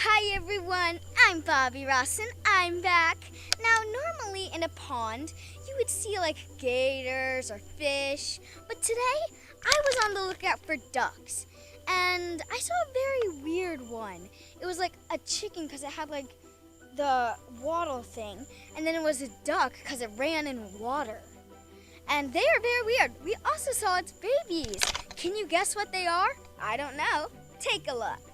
Hi everyone, I'm Bobbie Ross and I'm back. Now normally in a pond you would see like gators or fish, but today I was on the lookout for ducks and I saw a very weird one. It was like a chicken because it had like the waddle thing, and then it was a duck because it ran in water. And they are very weird. We also saw its babies. Can you guess what they are? I don't know. Take a look.